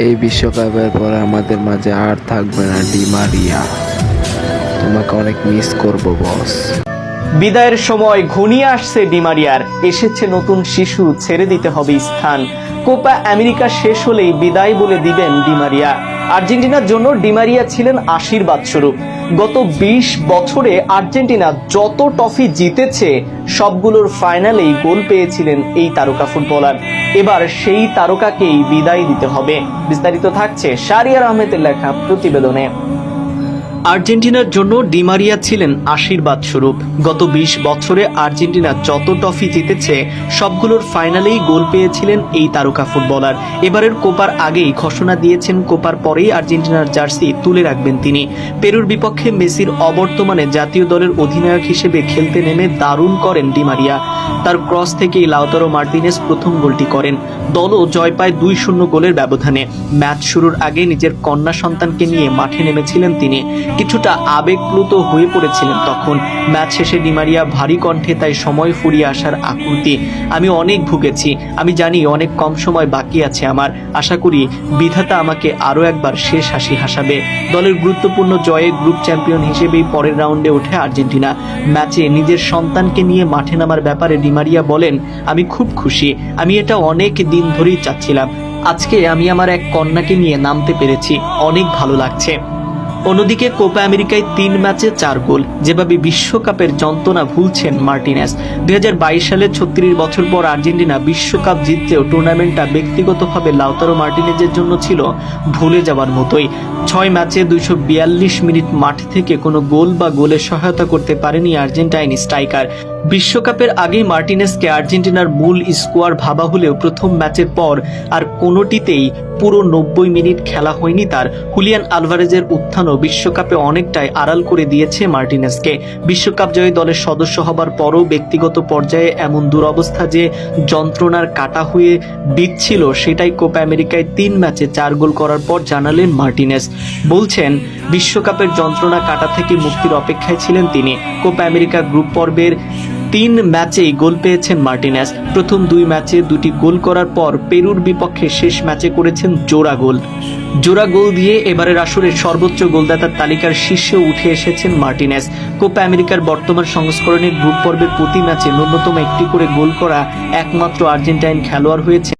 এই বিশ্বকাপের পর আমাদের মাঝে আর থাকবে না ডি মারিয়া। তোমাকে অনেক মিস করব বস। বিদায়ের সময় ঘনিয়ে আসছে ডি মারিয়ার, এসেছে নতুন শিশু, ছেড়ে দিতে হবে স্থান। কোপা আমেরিকা শেষ হলেই বিদায় বলে দিবেন ডি মারিয়া। আর্জেন্টিনার জন্য ডি মারিয়া ছিলেন আশীর্বাদ স্বরূপ। গত 20 বছরে আর্জেন্টিনা যত ট্রফি জিতেছে সবগুলোর ফাইনালেই গোল পেয়েছিলেন এই তারকা ফুটবলার। এবার সেই তারকাকেই বিদায় দিতে হবে। বিস্তারিত থাকছে শাহরিয়ার আহমেদের লেখা প্রতিবেদনে। আর্জেন্টিনার জন্য ডি মারিয়া ছিলেন আশীর্বাদ স্বরূপ। গত 20 বছরে আর্জেন্টিনা যত ট্রফি জিতেছে সবগুলোর ফাইনালেই গোল পেয়েছিলেন এই তারকা ফুটবলার। এবারের কোপার আগেই ঘোষণা দিয়েছেন কোপার পরেই আর্জেন্টিনার জার্সি তুলে রাখবেন তিনি। পেরুর বিপক্ষে মেসির অবর্তমানে জাতীয় দলের অধিনায়ক হিসেবে খেলতে নেমে দারুণ করেন ডি মারিয়া। তার ক্রস থেকেই লাউতারো মার্টিনেজ প্রথম গোলটি করেন। দলও জয় পায় 2-0 গোলের ব্যবধানে। ম্যাচ শুরুর আগে নিজের কন্যা সন্তানকে নিয়ে মাঠে নেমেছিলেন তিনি। কিছুটা আবেগপ্লুত হয়ে পড়েছিলেন তখন। ম্যাচ শেষে ডি মারিয়া ভারী কণ্ঠে তাই সময় ফুরিয়ে আসার আকুতি। আমি অনেক ভুগেছি, আমি জানি অনেক কম সময় বাকি আছে আমার। আশা করি বিধাতা আমাকে আরো একবার শেষ হাসি হাসাবে। দলের গুরুত্বপূর্ণ জয়ে গ্রুপ চ্যাম্পিয়ন হিসেবেই পরের রাউন্ডে ওঠে আর্জেন্টিনা। ম্যাচে নিজের সন্তানকে নিয়ে মাঠে নামার ব্যাপারে ডি মারিয়া বলেন, আমি খুব খুশি, আমি এটা অনেক দিন ধরেই চাচ্ছিলাম। আজকে আমি আমার এক কন্যাকে নিয়ে নামতে পেরেছি, অনেক ভালো লাগছে। অন্যদিকে কোপা আমেরিকায় 3 ম্যাচে 4 গোল, যেভাবে বিশ্বকাপের যন্ত্রণা ভুলছেন মার্টিনেজ। 2022 সালে 36 বছর পর আর্জেন্টিনা বিশ্বকাপ জিতলেও টুর্নামেন্টটা ব্যক্তিগতভাবে লাউতারো মার্টিনেজের জন্য ছিল ভুলে যাওয়ার মতোই। 6 ম্যাচে 242 মিনিট মাঠ থেকে কোনো গোল বা গোলের সহায়তা করতে পারেনি আর্জেন্টাইন স্ট্রাইকার। বিশ্বকাপের আগেই মার্টিনেজকে আর্জেন্টিনার মূল স্কোয়ার ভাবা হলেও প্রথম ম্যাচের পর আর কোনোটিতেই পুরো 90 মিনিট খেলা হয়নি তার। হুলিয়ান আলভারেজের উত্থানও বিশ্বকাপে অনেকটাই আড়াল করে দিয়েছে মার্টিনেজকে। বিশ্বকাপ জয়ী দলের সদস্য হবার পরও ব্যক্তিগত পর্যায়ে এমন দুরবস্থা যে যন্ত্রণার কাটা হয়ে বিচ্ছিল, সেটাই কোপা আমেরিকায় 3 ম্যাচে 4 গোল করার পর জানালেন মার্টিনেজ। বলছেন, বিশ্বকাপের যন্ত্রণা কাটা থেকে মুক্তির অপেক্ষায় ছিলেন তিনি। কোপা আমেরিকা গ্রুপ পর্বের 3 ম্যাচেই গোল পেয়েছেন মার্টিনেজ। প্রথম 2 ম্যাচে 2টি গোল করার পর পেরুর বিপক্ষে শেষ ম্যাচে করেছেন জোড়া গোল দিয়ে এবারের আসরের সর্বোচ্চ গোলদাতার তালিকার শীর্ষে উঠে এসেছেন মার্টিনেজ। কোপা আমেরিকার বর্তমান সংস্করণে গ্রুপ পর্বের প্রতি ম্যাচে ন্যূনতম একটি করে গোল করা একমাত্র আর্জেন্টাইন খেলোয়াড় হয়েছে